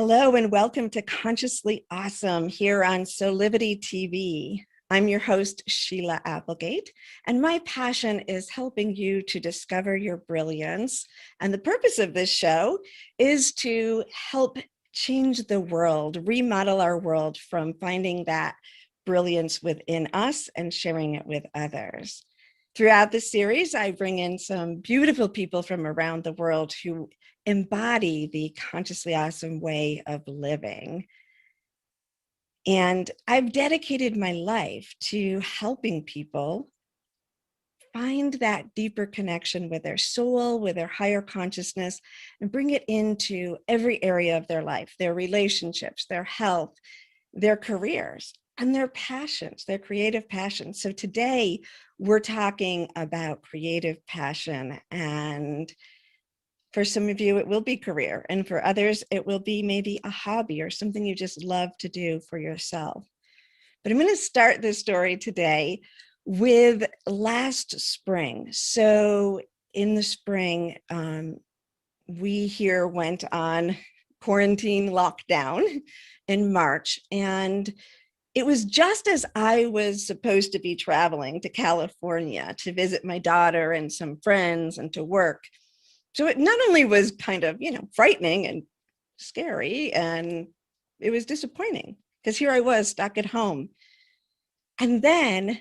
Hello and welcome to Consciously Awesome here on Solivity TV. I'm your host, Sheila Applegate, and my passion is helping you to discover your brilliance. And the purpose of this show is to help change the world, remodel our world from finding that brilliance within us and sharing it with others. Throughout the series, I bring in some beautiful people from around the world who embody the consciously awesome way of living. And I've dedicated my life to helping people find that deeper connection with their soul, with their higher consciousness, and bring it into every area of their life, their relationships, their health, their careers, and their passions, their creative passions. So today we're talking about creative passion, and for some of you, it will be career. And for others, it will be maybe a hobby or something you just love to do for yourself. But I'm going to start this story today with last spring. So in the spring, we here went on quarantine lockdown in March. And it was just as I was supposed to be traveling to California to visit my daughter and some friends and to work. So it not only was kind of, frightening and scary, and it was disappointing because here I was stuck at home. And then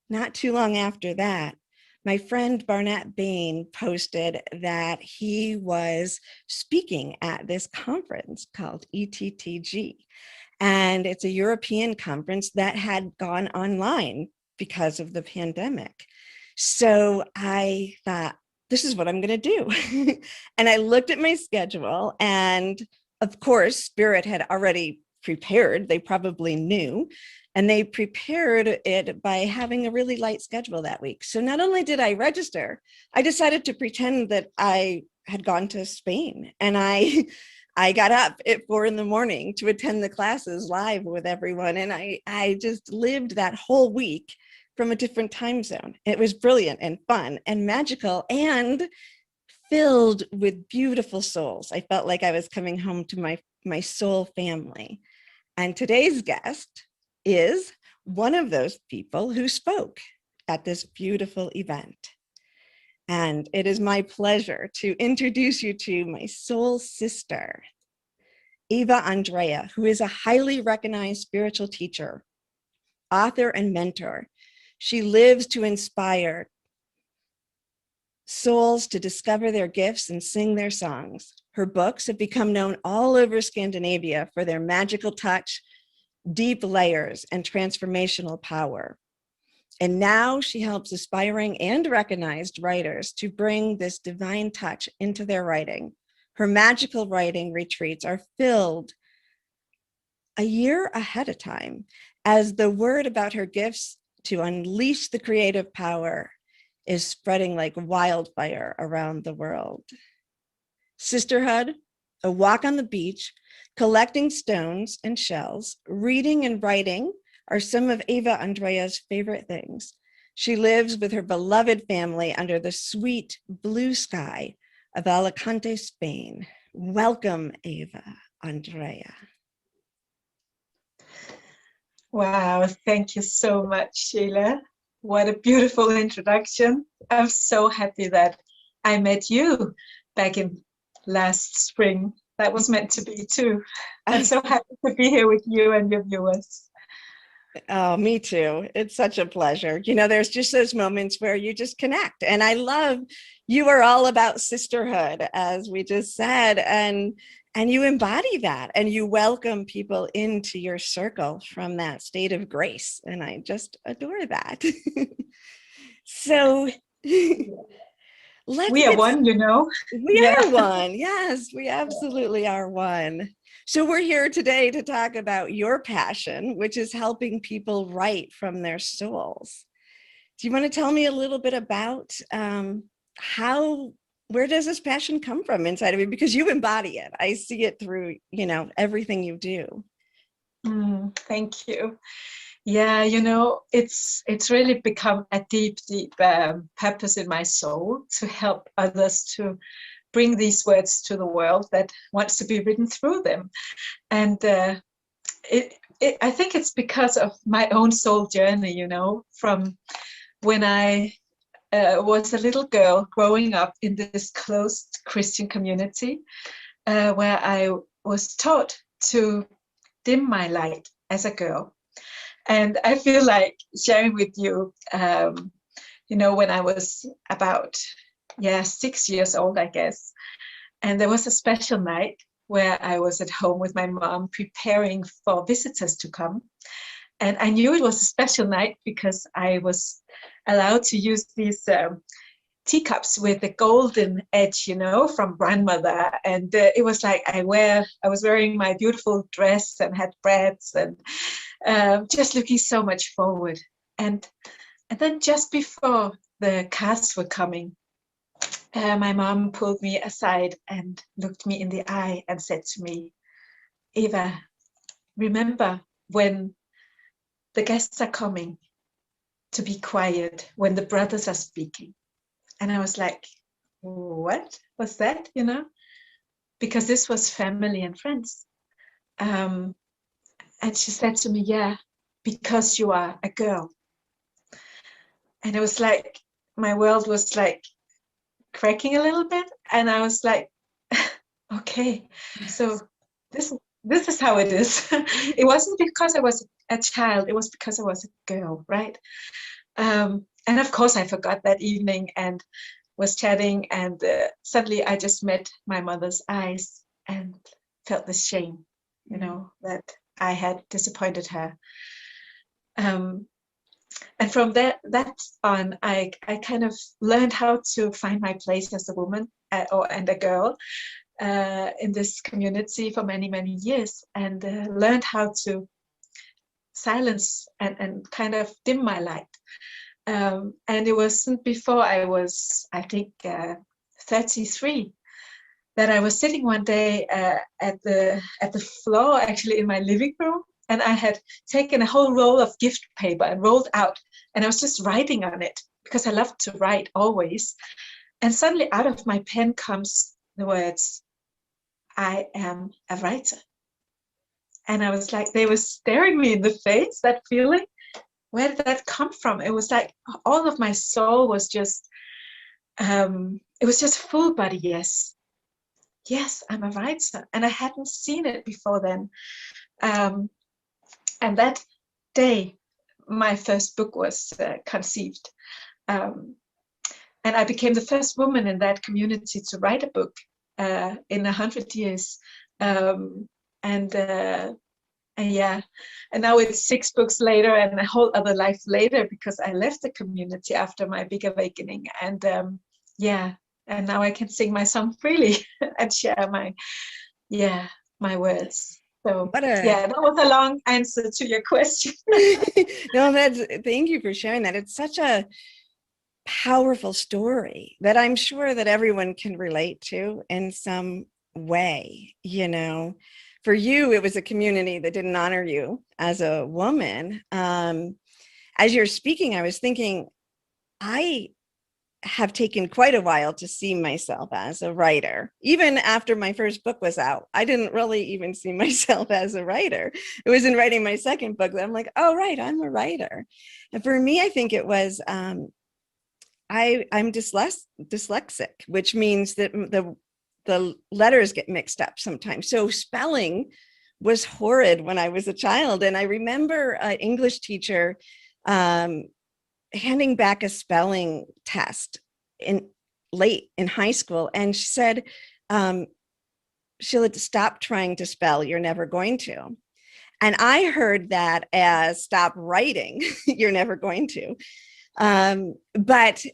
not too long after that, my friend Barnett Bain posted that he was speaking at this conference called ETTG. And it's a European conference that had gone online because of the pandemic. So I thought, this is what I'm going to do. And I looked at my schedule, and of course, Spirit had already prepared. They probably knew, and they prepared it by having a really light schedule that week. So not only did I register, I decided to pretend that I had gone to Spain, and I got up at 4 a.m. to attend the classes live with everyone. And I just lived that whole week from a different time zone. It was brilliant and fun and magical and filled with beautiful souls. I felt like I was coming home to my soul family. And today's guest is one of those people who spoke at this beautiful event. And it is my pleasure to introduce you to my soul sister, Eva Andrea, who is a highly recognized spiritual teacher, author, and mentor. She lives to inspire souls to discover their gifts and sing their songs. Her books have become known all over Scandinavia for their magical touch, deep layers, and transformational power. And now she helps aspiring and recognized writers to bring this divine touch into their writing. Her magical writing retreats are filled a year ahead of time as the word about her gifts to unleash the creative power is spreading like wildfire around the world. Sisterhood, a walk on the beach, collecting stones and shells, reading and writing are some of Eva Andrea's favorite things. She lives with her beloved family under the sweet blue sky of Alicante, Spain. Welcome, Eva Andrea. Wow, thank you so much, Sheila. What a beautiful introduction. I'm so happy that I met you back in last spring. That was meant to be too. I'm so happy to be here with you and your viewers. Oh, me too. It's such a pleasure. There's just those moments where you just connect. And I love, you are all about sisterhood, as we just said, and you embody that, and you welcome people into your circle from that state of grace. And I just adore that. So we are one, We are one. Yes, we absolutely are one. So we're here today to talk about your passion, which is helping people write from their souls. Do you want to tell me a little bit about where does this passion come from inside of you? Because you embody it. I see it through, everything you do. Thank you. Yeah, it's really become a deep purpose in my soul to help others to bring these words to the world that wants to be written through them. And I think it's because of my own soul journey, you know, from when I was a little girl growing up in this closed Christian community, where I was taught to dim my light as a girl. And I feel like sharing with you, you know, when I was about 6 years old, I guess, and there was a special night where I was at home with my mom preparing for visitors to come. And I knew it was a special night because I was allowed to use these teacups with the golden edge, you know, from grandmother. And it was like I was wearing my beautiful dress and had breads and just looking so much forward. And then just before the cast were coming, my mom pulled me aside and looked me in the eye and said to me, Eva, remember when the guests are coming to be quiet when the brothers are speaking. And I was like, what was that, you know? Because this was family and friends. And she said to me, yeah, because you are a girl. And it was like, my world was like cracking a little bit. And I was like, okay, so this is how it is. It wasn't because I was a child, it was because I was a girl, right? And of course I forgot that evening and was chatting, and suddenly I just met my mother's eyes and felt the shame, you know, that I had disappointed her. And from that on, I kind of learned how to find my place as a woman and a girl in this community for many, many years, and learned how to silence and kind of dim my light. And it wasn't before I was, I think, 33, that I was sitting one day at the floor, actually in my living room, and I had taken a whole roll of gift paper and rolled out, and I was just writing on it because I love to write always. And suddenly out of my pen comes the words, I am a writer. And I was like, they were staring me in the face, that feeling. Where did that come from? It was like all of my soul was just, it was just full body, yes. Yes, I'm a writer. And I hadn't seen it before then. And that day, my first book was conceived. And I became the first woman in that community to write a book in 100 years. And yeah, and now it's 6 books later and a whole other life later, because I left the community after my big awakening. And yeah, and now I can sing my song freely and share my words. So yeah, that was a long answer to your question. No, thank you for sharing that. It's such a powerful story that I'm sure that everyone can relate to in some way, you know. For you, it was a community that didn't honor you as a woman. As you're speaking, I was thinking, I have taken quite a while to see myself as a writer. Even after my first book was out, I didn't really even see myself as a writer. It was in writing my second book that I'm like, oh, right, I'm a writer. And for me, I think it was, I'm dyslexic, which means that the letters get mixed up sometimes. So spelling was horrid when I was a child. And I remember an English teacher handing back a spelling test late in high school. And she said, Sheila, stop trying to spell. You're never going to. And I heard that as stop writing. You're never going to. But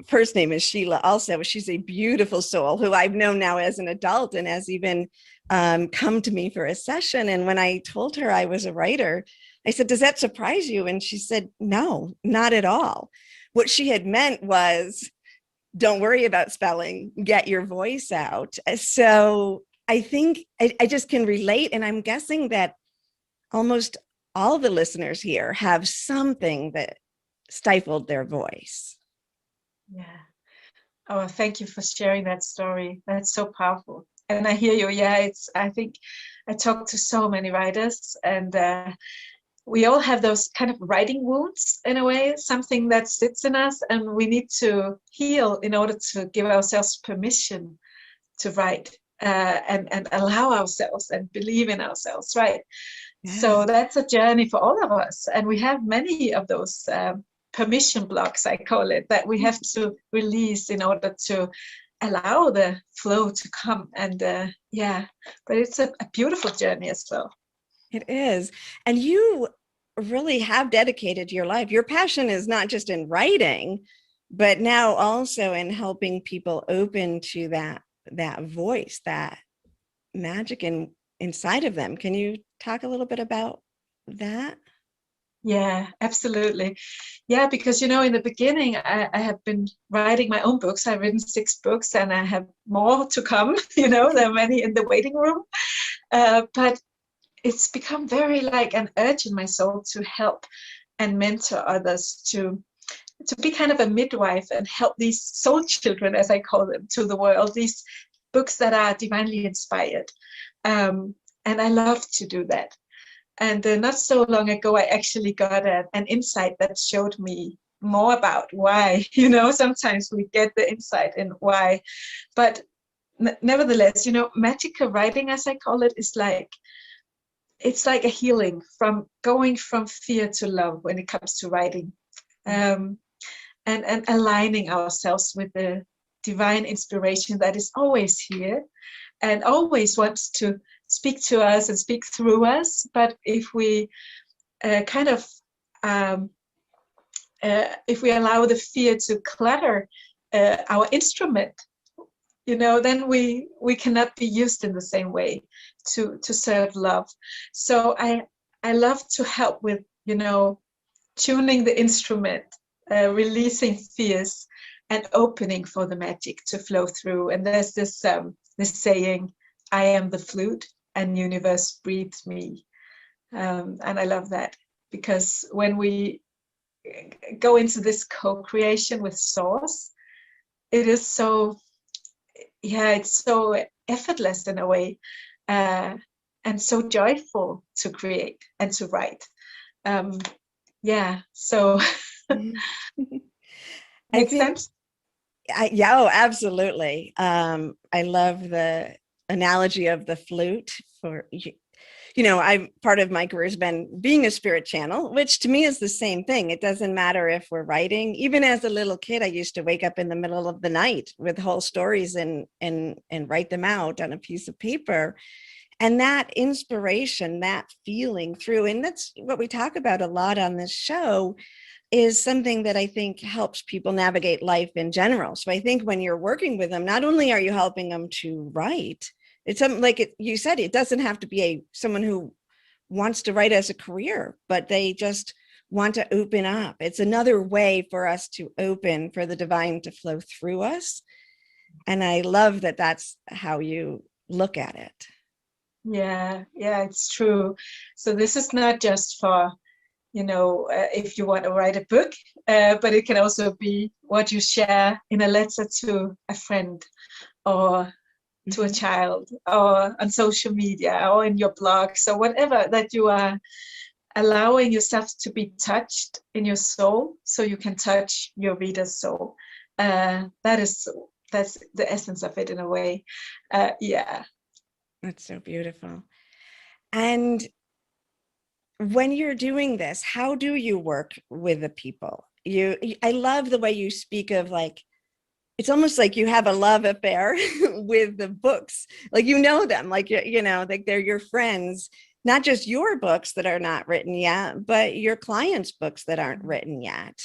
first name is Sheila also. She's a beautiful soul who I've known now as an adult and has even come to me for a session. And when I told her I was a writer, I said, does that surprise you? And she said, no, not at all. What she had meant was, don't worry about spelling, get your voice out. So I think I just can relate. And I'm guessing that almost all the listeners here have something that stifled their voice. Yeah. Oh, thank you for sharing that story. That's so powerful. And I hear you. Yeah, I think I talk to so many writers, and we all have those kind of writing wounds in a way, something that sits in us, and we need to heal in order to give ourselves permission to write, and allow ourselves and believe in ourselves, right? Yeah. So that's a journey for all of us, and we have many of those permission blocks, I call it, that we have to release in order to allow the flow to come. And yeah, but it's a beautiful journey as well. It is. And you really have dedicated your life. Your passion is not just in writing, but now also in helping people open to that voice, that magic inside of them. Can you talk a little bit about that? Yeah, absolutely. Yeah, because in the beginning, I have been writing my own books. I've written 6 books, and I have more to come. There are many in the waiting room. But it's become very like an urge in my soul to help and mentor others, to be kind of a midwife and help these soul children, as I call them, to the world. These books that are divinely inspired, and I love to do that. And not so long ago, I actually got an insight that showed me more about why. Sometimes we get the insight in why, but nevertheless, magical writing, as I call it, is like, it's like a healing from going from fear to love when it comes to writing, and aligning ourselves with the divine inspiration that is always here and always wants to speak to us and speak through us. But if we if we allow the fear to clutter our instrument, then we cannot be used in the same way to serve love. So I love to help with tuning the instrument, releasing fears, and opening for the magic to flow through. And there's this saying, "I am the flute, and universe breathes me," and I love that, because when we go into this co-creation with Source, it is so, it's so effortless in a way, and so joyful to create and to write. So I makes think, sense. yeah, oh, absolutely. I love the analogy of the flute. I'm part of my career has been being a spirit channel, which to me is the same thing. It doesn't matter if we're writing. Even as a little kid, I used to wake up in the middle of the night with whole stories and write them out on a piece of paper. And that inspiration, that feeling through, and that's what we talk about a lot on this show, is something that I think helps people navigate life in general. So I think when you're working with them, not only are you helping them to write, it's something like you said, it doesn't have to be someone who wants to write as a career, but they just want to open up. It's another way for us to open for the divine to flow through us. And I love that that's how you look at it. Yeah, it's true. So this is not just for if you want to write a book, but it can also be what you share in a letter to a friend, or to a child, or on social media, or in your blog. So whatever that you are allowing yourself to be touched in your soul, so you can touch your reader's soul. That's the essence of it in a way. Yeah. That's so beautiful. And when you're doing this, how do you work with the people? I love the way you speak of, like, it's almost like you have a love affair with the books. Like, them, like, like they're your friends, not just your books that are not written yet, but your clients' books that aren't written yet.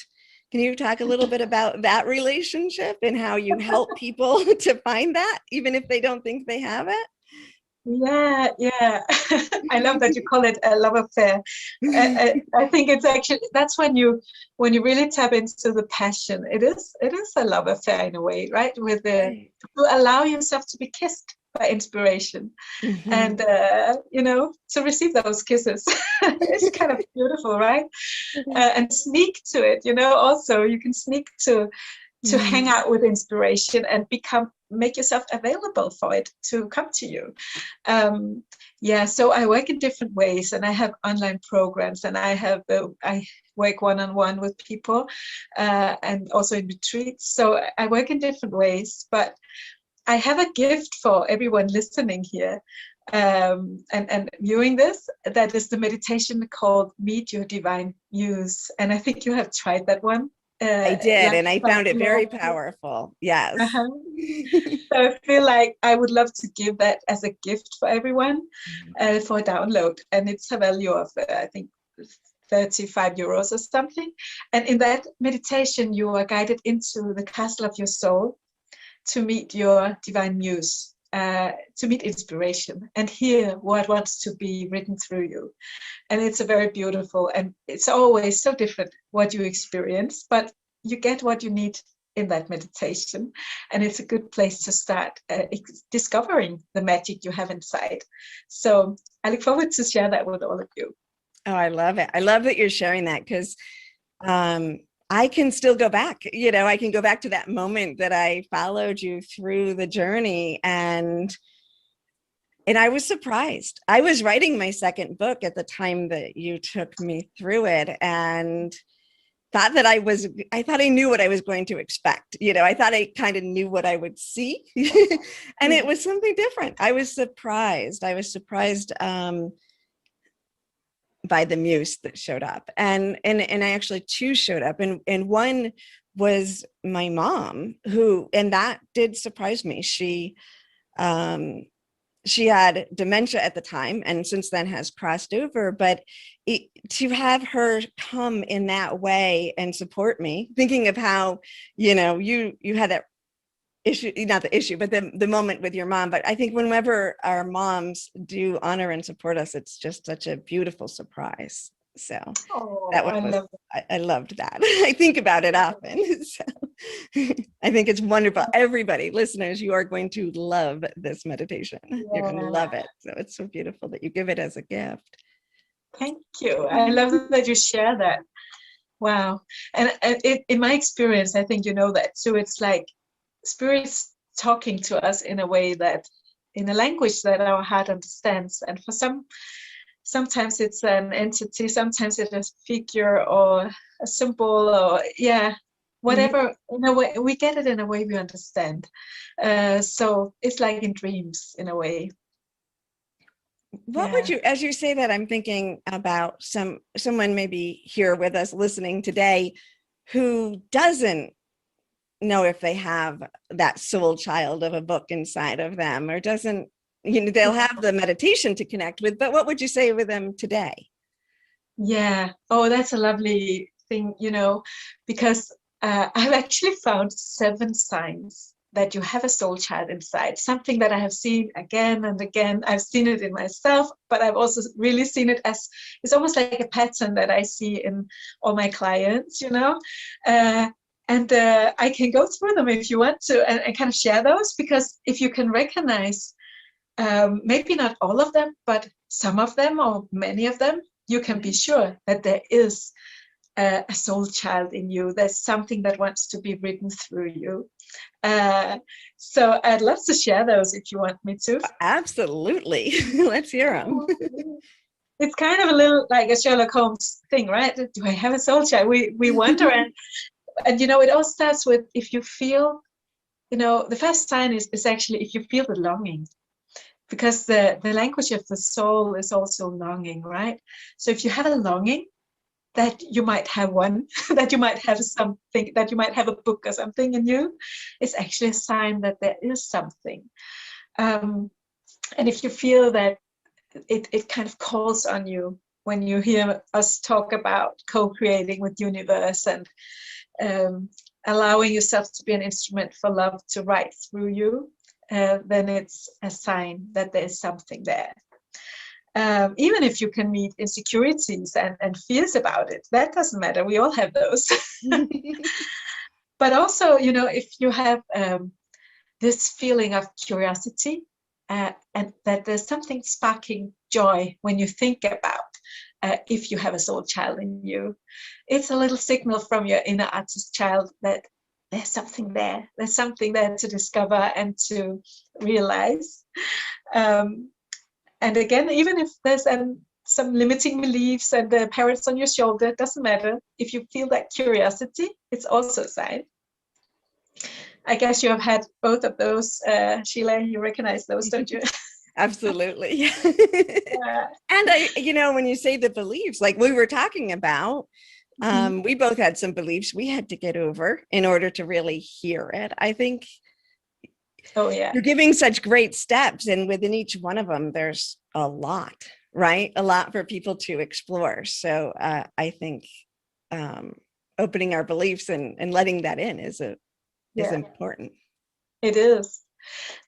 Can you talk a little bit about that relationship and how you help people to find that, even if they don't think they have it? Yeah. I love that you call it a love affair. I think it's actually, that's when you really tap into the passion. It is a love affair in a way, right? With to allow yourself to be kissed by inspiration, and to receive those kisses. It's kind of beautiful, right? And sneak to it. Also, you can sneak to to hang out with inspiration and make yourself available for it to come to you. So I work in different ways, and I have online programs, and I work one-on-one with people, and also in retreats. So I work in different ways, but I have a gift for everyone listening here, and viewing this. That is the meditation called Meet Your Divine Muse, and I think you have tried that one. I did, and I found it very powerful. Yes. Uh-huh. So I feel like I would love to give that as a gift for everyone, for a download, and it's a value of I think 35 euros or something. And in that meditation, you are guided into the castle of your soul to meet your divine muse, to meet inspiration and hear what wants to be written through you. And it's a very beautiful, and it's always so different what you experience, but you get what you need in that meditation. And it's a good place to start discovering the magic you have inside. So I look forward to share that with all of you. Oh, I love it. I love that you're sharing that, because I can still go back, I can go back to that moment that I followed you through the journey, and I was surprised. I was writing my second book at the time that you took me through it, and thought that I thought I knew what I was going to expect. I thought I kind of knew what I would see, and it was something different. I was surprised. By the muse that showed up, and I actually two showed up, and one was my mom, and that did surprise me. She had dementia at the time, and since then has crossed over, but to have her come in that way and support me, thinking of how you had that issue, not the issue, but the moment with your mom. But I think whenever our moms do honor and support us, it's just such a beautiful surprise. So that one I loved that. I think about it often. So I think it's wonderful. Everybody, listeners, you are going to love this meditation. Yeah. You're going to love it. So it's so beautiful that you give it as a gift. Thank you. I love that you share that. Wow. And in my experience, I think you know that too. It's like spirits talking to us in a way in a language that our heart understands. And for sometimes it's an entity, sometimes it's a figure or a symbol, or whatever. In a way, we get it in a way we understand. So it's like in dreams in a way. What would you, as you say that, I'm thinking about someone maybe here with us listening today who doesn't know if they have that soul child of a book inside of them, or doesn't, they'll have the meditation to connect with, but what would you say with them today? Yeah. Oh, that's a lovely thing, because I've actually found 7 signs that you have a soul child inside, something that I have seen again and again. I've seen it in myself, but I've also really seen it as, it's almost like a pattern that I see in all my clients, and I can go through them if you want to, and kind of share those, because if you can recognize maybe not all of them, but some of them or many of them, you can be sure that there is a soul child in you. There's something that wants to be written through you. So I'd love to share those if you want me to. Absolutely. Let's hear them. It's kind of a little like a Sherlock Holmes thing, right? Do I have a soul child? We wonder. And it all starts with, if you feel, the first sign is actually if you feel the longing, because the language of the soul is also longing, right? So if you have a longing that you might have one, that you might have something, that you might have a book or something in you, it's actually a sign that there is something. And if you feel that it kind of calls on you when you hear us talk about co-creating with universe and allowing yourself to be an instrument for love to write through you, then it's a sign that there's something there. Even if you can meet insecurities and fears about it, that doesn't matter. We all have those. But also, if you have this feeling of curiosity, and that there's something sparking joy when you think about if you have a soul child in you, it's a little signal from your inner artist child that there's something there. There's something there to discover and to realize. And again, even if there's some limiting beliefs and the parrots on your shoulder, it doesn't matter. If you feel that curiosity, it's also a sign. I guess you have had both of those, Sheila. You recognize those, don't you? Absolutely. Yeah. And when you say the beliefs, like we were talking about, we both had some beliefs we had to get over in order to really hear it. I think you're giving such great steps, and within each one of them, there's a lot, right? A lot for people to explore. So I think opening our beliefs and letting that in is important. It is.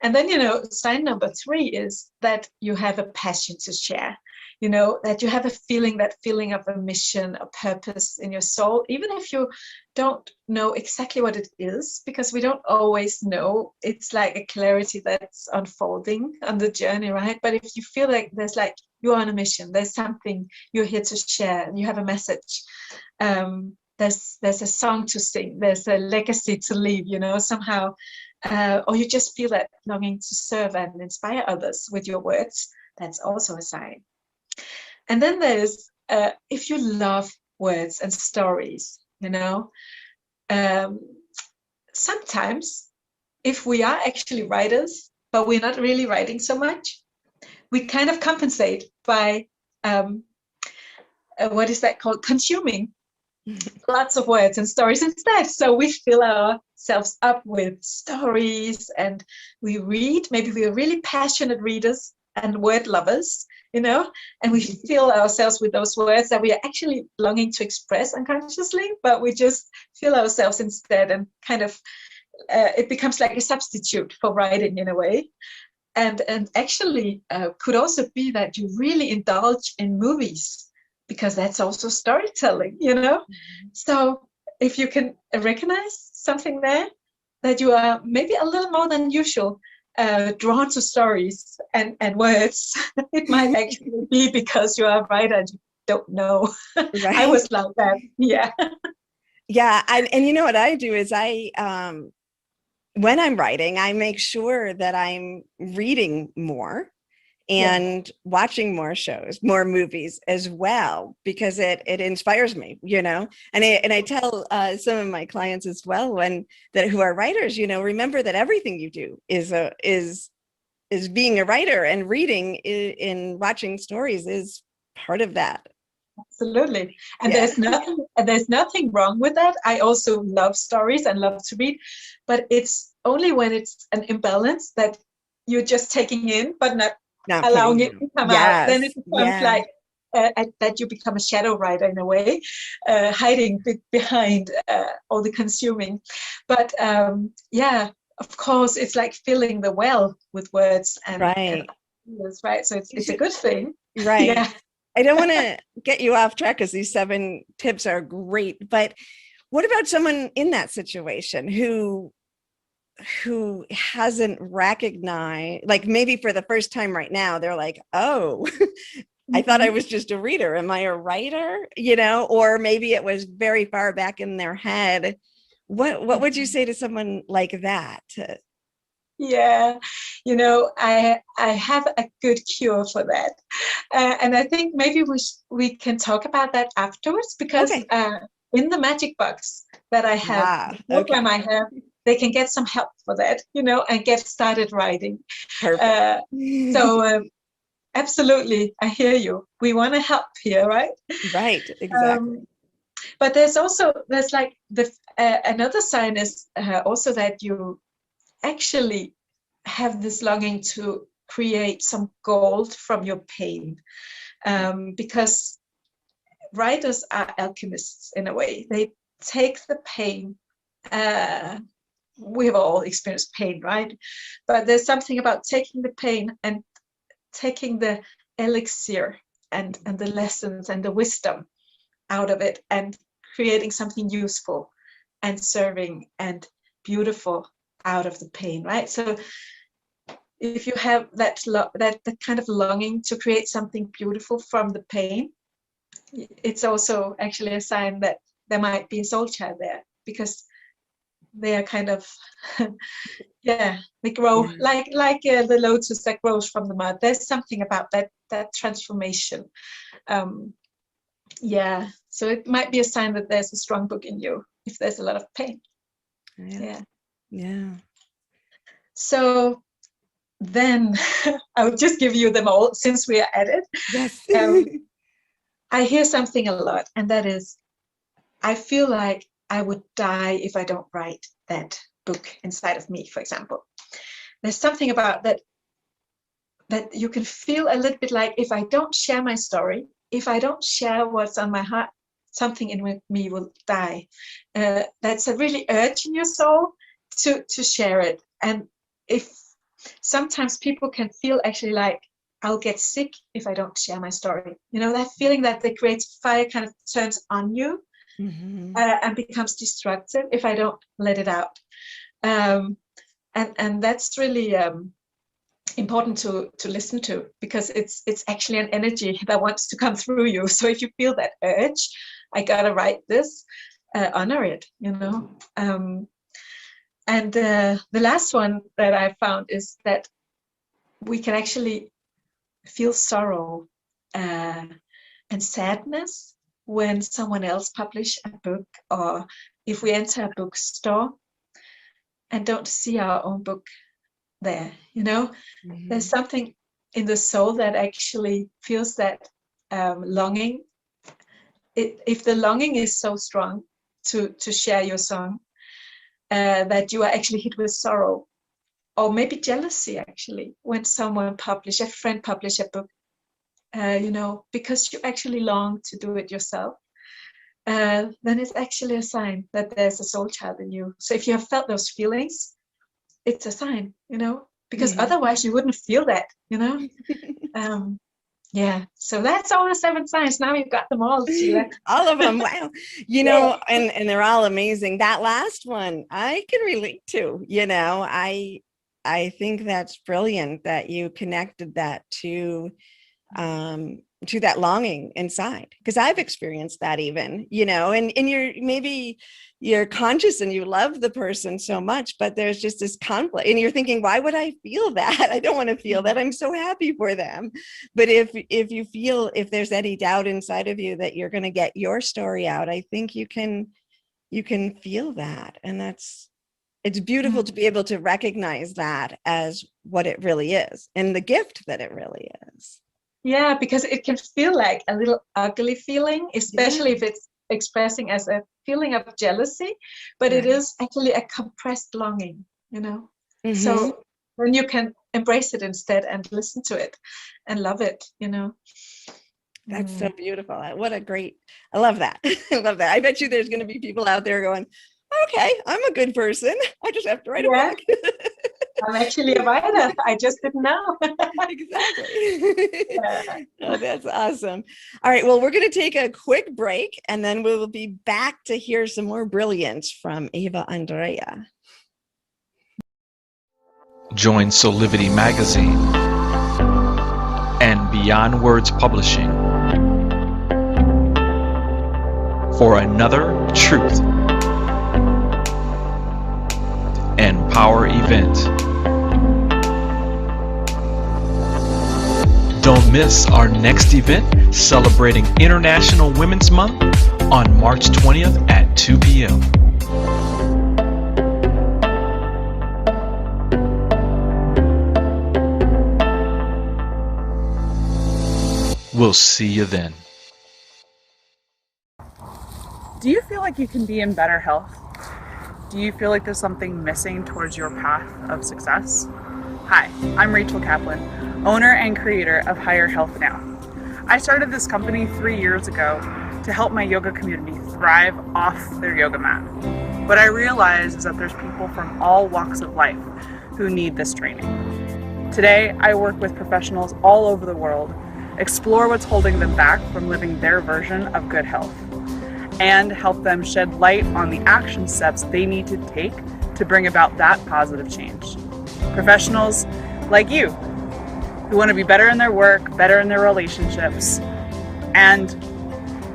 And then, sign number 3 is that you have a passion to share, that you have that feeling of a mission, a purpose in your soul, even if you don't know exactly what it is, because we don't always know. It's like a clarity that's unfolding on the journey, right? But if you feel like you're on a mission, there's something you're here to share, and you have a message, there's a song to sing, there's a legacy to leave, somehow, or you just feel that longing to serve and inspire others with your words, that's also a sign. And then there's, if you love words and stories, sometimes if we are actually writers, but we're not really writing so much, we kind of compensate by, what is that called? Consuming lots of words and stories instead. So we fill ourselves up with stories, and we read. Maybe we are really passionate readers and word lovers, and we fill ourselves with those words that we are actually longing to express unconsciously, but we just fill ourselves instead, and kind of it becomes like a substitute for writing in a way. And actually could also be that you really indulge in movies, because that's also storytelling, So if you can recognize something there, that you are maybe a little more than usual drawn to stories and words, it might actually be because you are a writer and you don't know. Right. I was like that. Yeah. Yeah. And you know what I do is when I'm writing, I make sure that I'm reading more and watching more shows, more movies as well, because it inspires me, and I tell some of my clients as well, who are writers, remember that everything you do is being a writer, and reading in watching stories is part of that. Absolutely. And there's nothing wrong with that. I also love stories and love to read, but it's only when it's an imbalance that you're just taking in, but not allowing it to come out. Then it becomes like that you become a shadow writer in a way, hiding behind all the consuming. But of course, it's like filling the well with words and ideas, right? So it's a good thing. Right. Yeah. I don't want to get you off track, because these 7 tips are great. But what about someone in that situation who hasn't recognized, like maybe for the first time right now, they're like, oh, I thought I was just a reader. Am I a writer? Or maybe it was very far back in their head. What would you say to someone like that? Yeah, I have a good cure for that. And I think maybe we can talk about that afterwards, because in the magic box that I have, the program I have, they can get some help for that, and get started writing. Perfect. So absolutely, I hear you. We want to help here, right? Right, exactly. But there's like another sign is also that you actually have this longing to create some gold from your pain, because writers are alchemists in a way. They take the pain. We have all experienced pain, right? But there's something about taking the pain and taking the elixir and the lessons and the wisdom out of it, and creating something useful and serving and beautiful out of the pain, right? So if you have that kind of longing to create something beautiful from the pain, it's also actually a sign that there might be a soul child there, because they are kind of, yeah, they grow like the lotus that grows from the mud. There's something about that transformation. Yeah, so it might be a sign that there's a strong book in you if there's a lot of pain. Yeah. So then I'll just give you them all since we are at it. Yes. I hear something a lot, and that is, I feel like I would die if I don't write that book inside of me, for example. There's something about that you can feel a little bit like, if I don't share my story, if I don't share what's on my heart, something in me will die. That's a really urge in your soul to share it. And if sometimes people can feel actually like, I'll get sick if I don't share my story. You know, that feeling that the great fire kind of turns on you and becomes destructive if I don't let it out. And that's really important to listen to, because it's actually an energy that wants to come through you. So if you feel that urge, I gotta write this, honor it, you know. And the last one that I found is that we can actually feel sorrow and sadness when someone else publish a book, or if we enter a bookstore and don't see our own book there, you know. There's something in the soul that actually feels that longing. If the longing is so strong to share your song, that you are actually hit with sorrow, or maybe jealousy actually, when someone a friend publish a book, you know, because you actually long to do it yourself, then it's actually a sign that there's a soul child in you. So if you have felt those feelings, it's a sign, you know, because otherwise you wouldn't feel that, you know. Yeah, so that's all the 7 signs. Now you've got them all, Sheila. All of them. Wow. You know, and they're all amazing. That last one I can relate to, you know. I think that's brilliant that you connected that to that longing inside, because I've experienced that even, you know, and you're conscious and you love the person so much, but there's just this conflict and you're thinking, why would I feel that? I don't want to feel that. I'm so happy for them. But if there's any doubt inside of you that you're going to get your story out, I think you can feel that. And it's beautiful to be able to recognize that as what it really is and the gift that it really is. Yeah, because it can feel like a little ugly feeling, especially if it's expressing as a feeling of jealousy, but it is actually a compressed longing, you know. So then you can embrace it instead and listen to it and love it, you know. That's so beautiful. What a great, I love that. I love that. I bet you there's going to be people out there going, okay, I'm a good person. I just have to write a book. I'm actually a writer. I just didn't know. Exactly. Oh, that's awesome. All right. Well, we're going to take a quick break and then we will be back to hear some more brilliance from Eva Andrea. Join Solivity Magazine and Beyond Words Publishing for another Truth and Power event. Don't miss our next event celebrating International Women's Month on March 20th at 2 p.m. We'll see you then. Do you feel like you can be in better health? Do you feel like there's something missing towards your path of success? Hi, I'm Rachel Kaplan, owner and creator of Higher Health Now. I started this company 3 years ago to help my yoga community thrive off their yoga mat. What I realized is that there's people from all walks of life who need this training. Today, I work with professionals all over the world, explore what's holding them back from living their version of good health, and help them shed light on the action steps they need to take to bring about that positive change. Professionals like you, who want to be better in their work, better in their relationships, and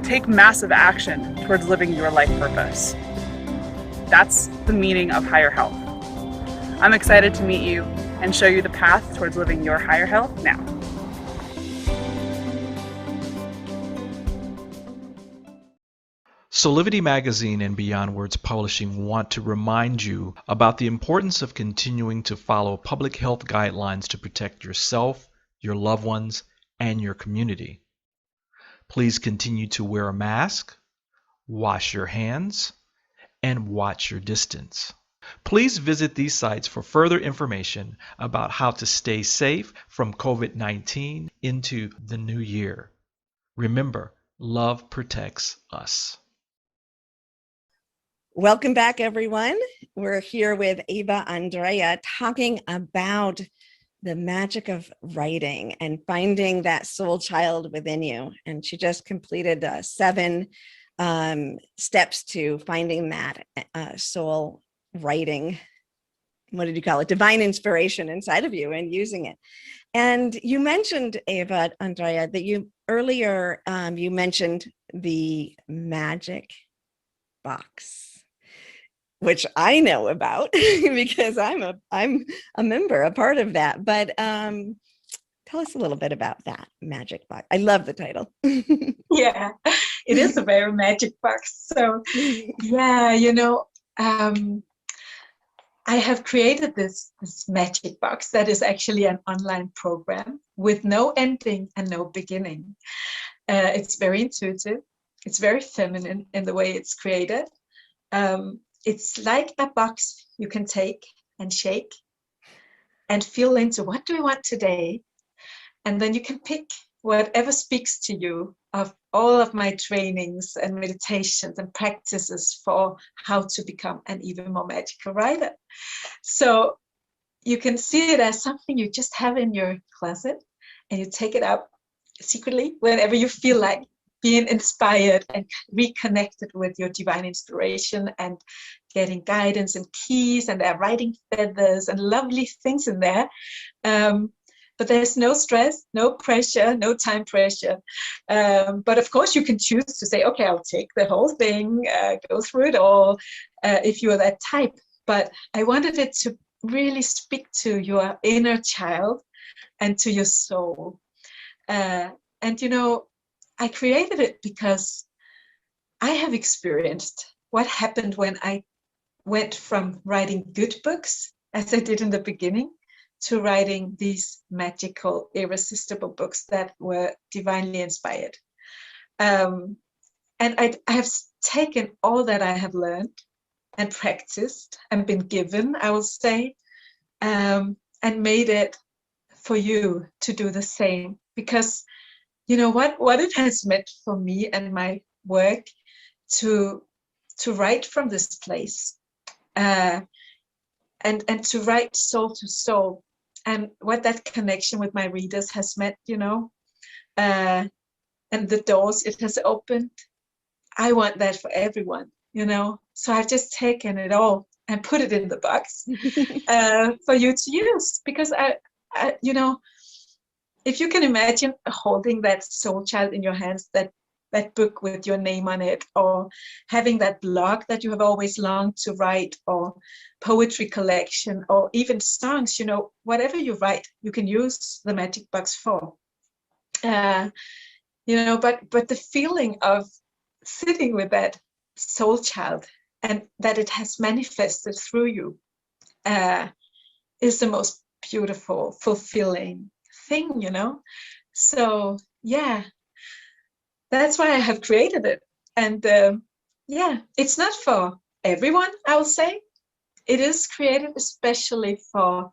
take massive action towards living your life purpose. That's the meaning of higher health. I'm excited to meet you and show you the path towards living your higher health now. Solivity Magazine and Beyond Words Publishing want to remind you about the importance of continuing to follow public health guidelines to protect yourself, your loved ones, and your community. Please continue to wear a mask, wash your hands, and watch your distance. Please visit these sites for further information about how to stay safe from COVID-19 into the new year. Remember, love protects us. Welcome back, everyone. We're here with Eva Andrea talking about the magic of writing and finding that soul child within you. And she just completed 7 steps to finding that soul writing. What did you call it? Divine inspiration inside of you and using it. And you mentioned, Eva Andrea, that you earlier, you mentioned the magic box, which I know about because I'm a member, a part of that. But tell us a little bit about that magic box. I love the title. Yeah, it is a very magic box. So yeah, I have created this magic box that is actually an online program with no ending and no beginning. It's very intuitive. It's very feminine in the way it's created. It's like a box you can take and shake and feel into what do I want today? And then you can pick whatever speaks to you of all of my trainings and meditations and practices for how to become an even more magical writer. So you can see it as something you just have in your closet and you take it out secretly whenever you feel like being inspired and reconnected with your divine inspiration and getting guidance and keys, and there are writing feathers and lovely things in there. But there's no stress, no pressure, no time pressure. But of course you can choose to say, okay, I'll take the whole thing, go through it all, if you're that type. But I wanted it to really speak to your inner child and to your soul. And I created it because I have experienced what happened when I went from writing good books, as I did in the beginning, to writing these magical, irresistible books that were divinely inspired. And I have taken all that I have learned and practiced and been given, I will say, and made it for you to do the same. Because you know what it has meant for me and my work to write from this place, and to write soul to soul, and what that connection with my readers has meant, and the doors it has opened. I want that for everyone, So I've just taken it all and put it in the box for you to use, because I if you can imagine holding that soul child in your hands, that book with your name on it, or having that blog that you have always longed to write, or poetry collection, or even songs, whatever you write, you can use the magic box for. But the feeling of sitting with that soul child and that it has manifested through you is the most beautiful, fulfilling thing, So yeah, that's why I have created it. And it's not for everyone, I will say. It is created especially for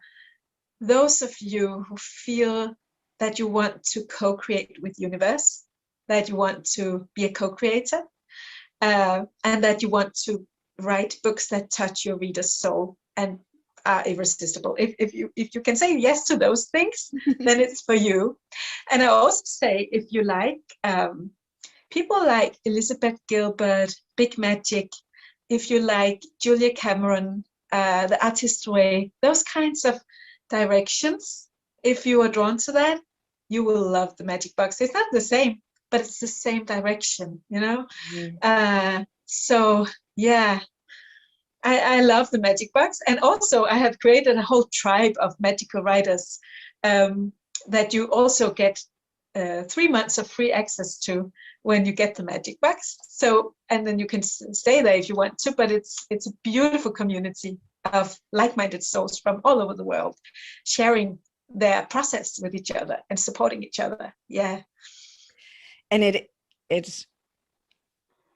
those of you who feel that you want to co-create with the universe, that you want to be a co-creator, and that you want to write books that touch your reader's soul and are irresistible. If you can say yes to those things, then it's for you. And I also say, if you like people like Elizabeth Gilbert, Big Magic, if you like Julia Cameron, The Artist's Way, those kinds of directions, if you are drawn to that, you will love the magic box. It's not the same, but it's the same direction, So yeah, I love the magic box. And also I have created a whole tribe of magical writers that you also get 3 months of free access to when you get the magic box. So, and then you can stay there if you want to, but it's a beautiful community of like-minded souls from all over the world sharing their process with each other and supporting each other. Yeah. And it's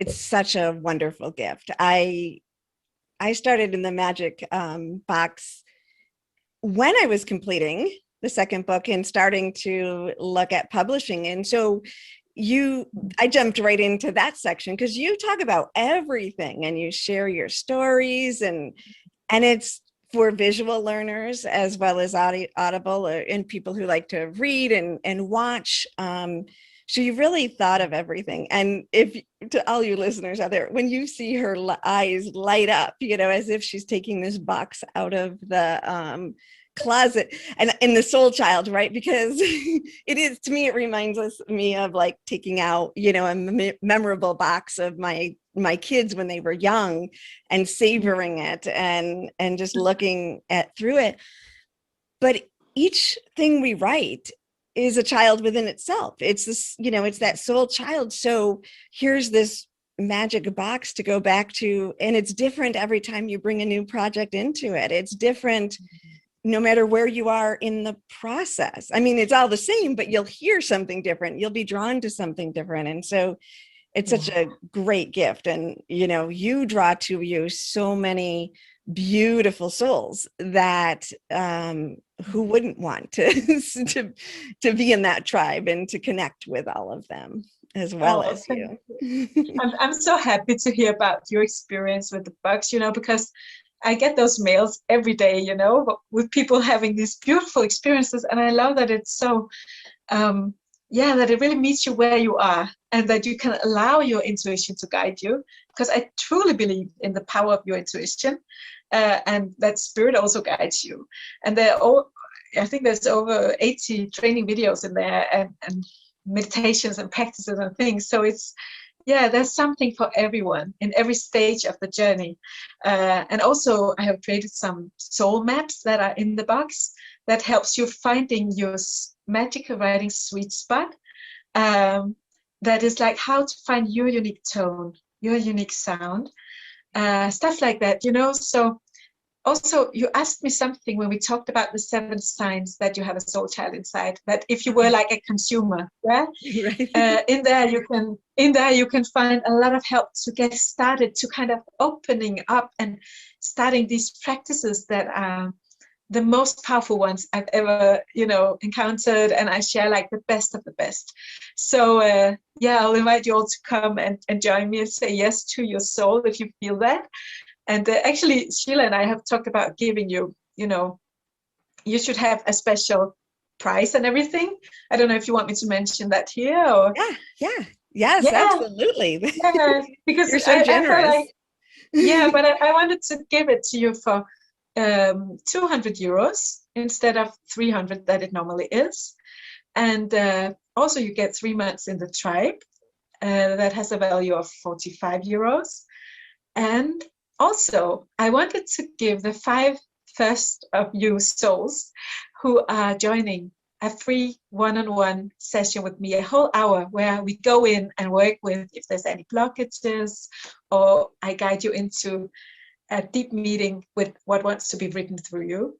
such a wonderful gift. I started in the magic box when I was completing the second book and starting to look at publishing. And so I jumped right into that section because you talk about everything and you share your stories, and it's for visual learners as well as audible and people who like to read and watch. So you really thought of everything. And if to all you listeners out there, when you see her eyes light up, as if she's taking this box out of the closet, and in the soul child, right? Because it is, to me, it reminds me of like taking out, a memorable box of my kids when they were young and savoring it and just looking through it. But each thing we write is a child within itself. It's this, it's that soul child. So here's this magic box to go back to, and it's different every time you bring a new project into it. It's different no matter where you are in the process. I mean, it's all the same, but you'll hear something different. You'll be drawn to something different. And so it's such a great gift. And, you draw to you so many beautiful souls that who wouldn't want to be in that tribe and to connect with all of them as well as you. I'm so happy to hear about your experience with the box, because I get those mails every day, with people having these beautiful experiences. And I love that it's so, that it really meets you where you are and that you can allow your intuition to guide you. Because I truly believe in the power of your intuition and that spirit also guides you. And I think there's over 80 training videos in there and meditations and practices and things. So there's something for everyone in every stage of the journey. And also I have created some soul maps that are in the box that helps you finding your magical writing sweet spot. That is like how to find your unique tone, your unique sound, stuff like that, So also, you asked me something when we talked about the 7 signs that you have a soul child inside, that if you were like a consumer, right? In there you can find a lot of help to get started, to kind of opening up and starting these practices that are the most powerful ones I've ever, encountered. And I share like the best of the best. So I'll invite you all to come and join me and say yes to your soul if you feel that. And actually, Sheila and I have talked about giving you, you should have a special price and everything. I don't know if you want me to mention that here or. Yes, absolutely. Yeah, because you're so generous. But I wanted to give it to you for 200 euros instead of 300 that it normally is. And also you get 3 months in the tribe that has a value of 45 euros. And also, I wanted to give the 5 first of you souls who are joining a free one-on-one session with me, a whole hour where we go in and work with if there's any blockages, or I guide you into a deep meeting with what wants to be written through you.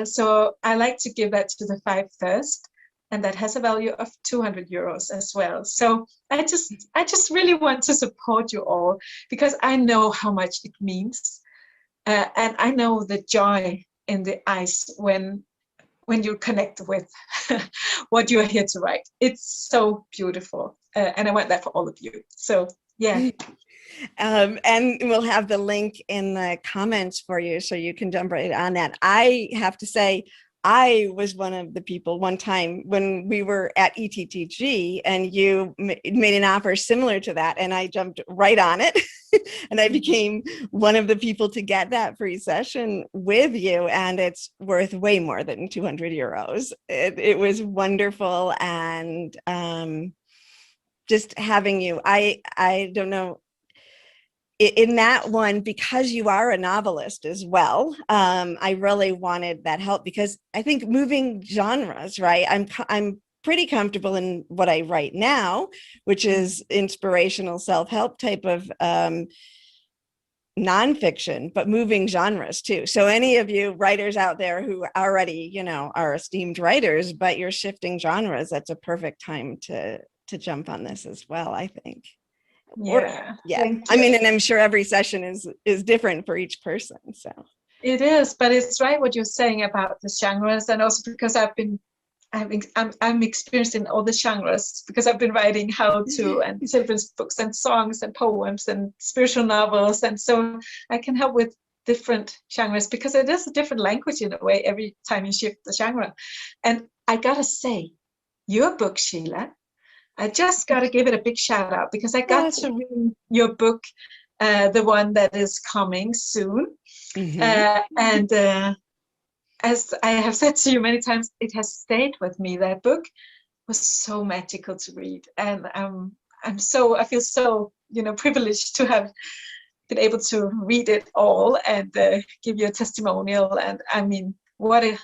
So I like to give that to the 5 first. And that has a value of 200 euros as well. So I just really want to support you all because I know how much it means. And I know the joy in the eyes when you connect with what you are here to write. It's so beautiful. And I want that for all of you. So, yeah. And we'll have the link in the comments for you so you can jump right on that. I have to say, I was one of the people one time when we were at ETTG and you made an offer similar to that, and I jumped right on it and I became one of the people to get that free session with you, and it's worth way more than 200 euros. It was wonderful, and just having you, I don't know, in that one, because you are a novelist as well, I really wanted that help, because I think moving genres, right? I'm pretty comfortable in what I write now, which is inspirational self-help type of nonfiction, but moving genres too. So any of you writers out there who already, are esteemed writers, but you're shifting genres, that's a perfect time to jump on this as well, I think. Yeah. I mean, and I'm sure every session is different for each person. So it is, but it's right what you're saying about the genres, and also because I'm experienced in all the genres, because I've been writing how-to and children's books and songs and poems and spiritual novels, and so I can help with different genres, because it is a different language in a way every time you shift the genre. And I gotta say, your book, Sheila, I just gotta give it a big shout out, because I got to read your book, the one that is coming soon. As I have said to you many times, it has stayed with me. That book was so magical to read, and I feel so privileged to have been able to read it all and give you a testimonial. And I mean, what a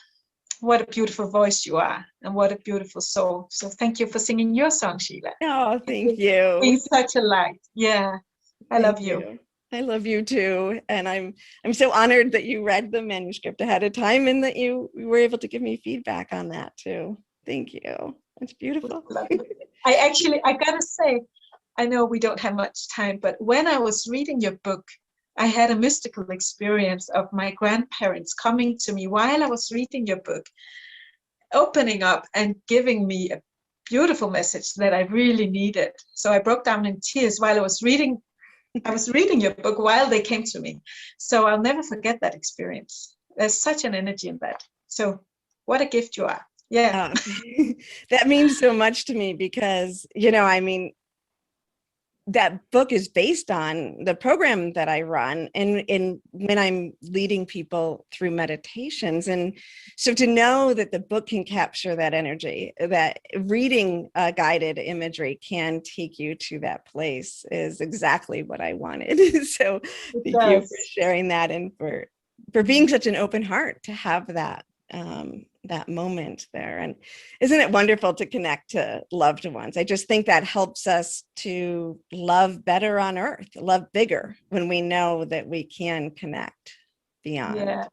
beautiful voice you are, and what a beautiful soul. So thank you for singing your song, Sheila. Oh, thank you. Being such a light. Yeah, I love you. I love you too, and I'm so honored that you read the manuscript ahead of time, and that you were able to give me feedback on that too. Thank you. It's beautiful. I gotta say, I know we don't have much time, but when I was reading your book, I had a mystical experience of my grandparents coming to me while I was reading your book, opening up and giving me a beautiful message that I really needed. So I broke down in tears while I was reading your book while they came to me. So I'll never forget that experience. There's such an energy in that. So what a gift you are. Yeah. That means so much to me, because, I mean, that book is based on the program that I run, and when I'm leading people through meditations. And so to know that the book can capture that energy, that reading guided imagery can take you to that place, is exactly what I wanted. So thank you for sharing that, and for being such an open heart to have that moment there. And isn't it wonderful to connect to loved ones? I just think that helps us to love better on earth, love bigger, when we know that we can connect beyond. Yeah.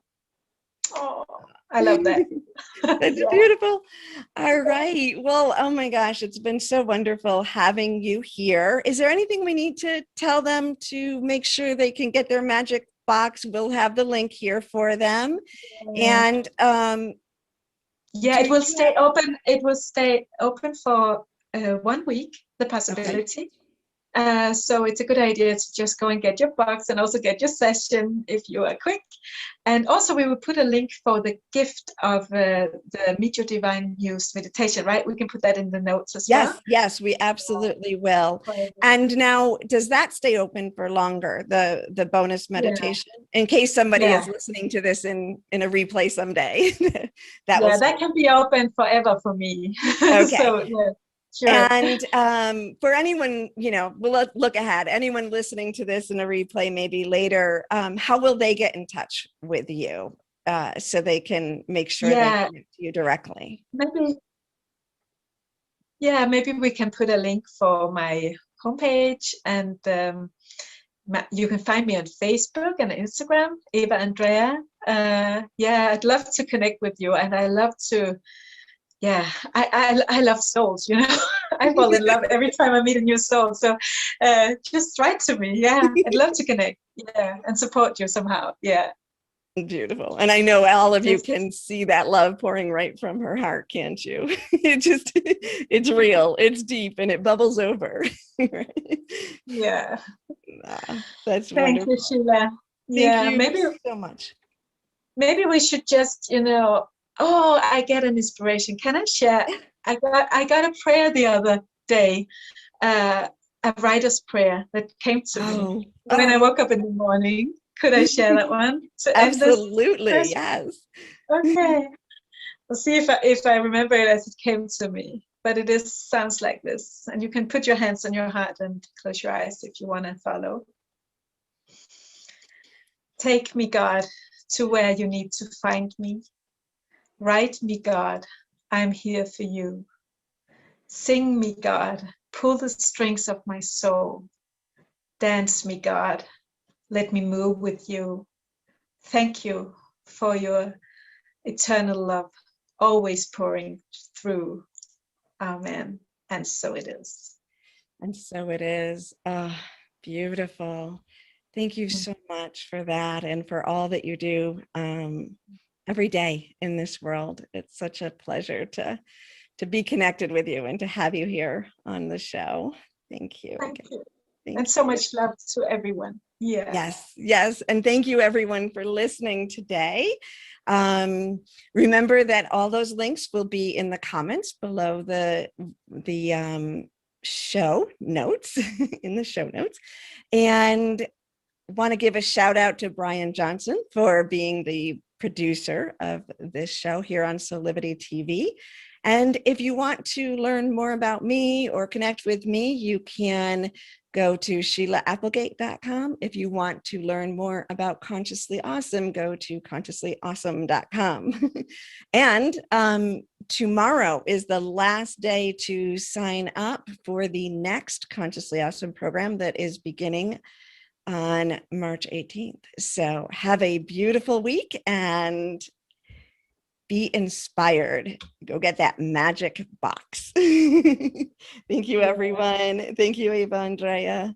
Oh, I love that. That's beautiful. All right. Well, oh my gosh, it's been so wonderful having you here. Is there anything we need to tell them to make sure they can get their magic box? We'll have the link here for them. And it will stay open. It will stay open for 1 week, the possibility. So it's a good idea to just go and get your box, and also get your session if you are quick. And also we will put a link for the gift of the Meet Your Divine Muse meditation, right? We can put that in the notes as well. Yes, we absolutely will. And now, does that stay open for longer, the bonus meditation, in case somebody is listening to this in a replay someday? that can be open forever for me. Okay. So, sure. And for anyone, we'll look ahead, anyone listening to this in a replay maybe later, how will they get in touch with you so they can make sure they connect to you directly? Maybe we can put a link for my homepage, and you can find me on Facebook and Instagram, Eva Andrea. I'd love to connect with you, and I love to. I love souls, I fall in love every time I meet a new soul. So just write to me. I'd love to connect. And support you somehow. Beautiful. And I know all of you can see that love pouring right from her heart, can't you? It's real, it's deep, and it bubbles over. Yeah. That's Thank wonderful. you, Sheila. Thank you maybe so much. Maybe we should just, I get an inspiration. Can I share? I got a prayer the other day, a writer's prayer that came to me when I woke up in the morning. Could I share that one? Absolutely, yes. Okay. We'll see if I remember it as it came to me. But it sounds like this. And you can put your hands on your heart and close your eyes if you want to follow. Take me, God, to where you need to find me. Write me, God, I'm here for you. Sing me, God, pull the strings of my soul. Dance me, God, let me move with you. Thank you for your eternal love, always pouring through. Amen. And so it is. And so it is. Beautiful. Thank you so much for that and for all that you do every day in this world. It's such a pleasure to be connected with you and to have you here on the show. Thank you. Thank you. Thank And so you. much love to everyone. Yeah. Yes, yes. And thank you everyone for listening today. Remember that all those links will be in the comments below the show notes, in the show notes. And want to give a shout out to Brian Johnson for being the producer of this show here on Solivity TV. And if you want to learn more about me or connect with me, you can go to SheilaApplegate.com. If you want to learn more about Consciously Awesome, go to ConsciouslyAwesome.com. And tomorrow is the last day to sign up for the next Consciously Awesome program that is beginning on March 18th. So have a beautiful week and be inspired. Go get that magic box. Thank you, everyone. Thank you, Eva Andrea.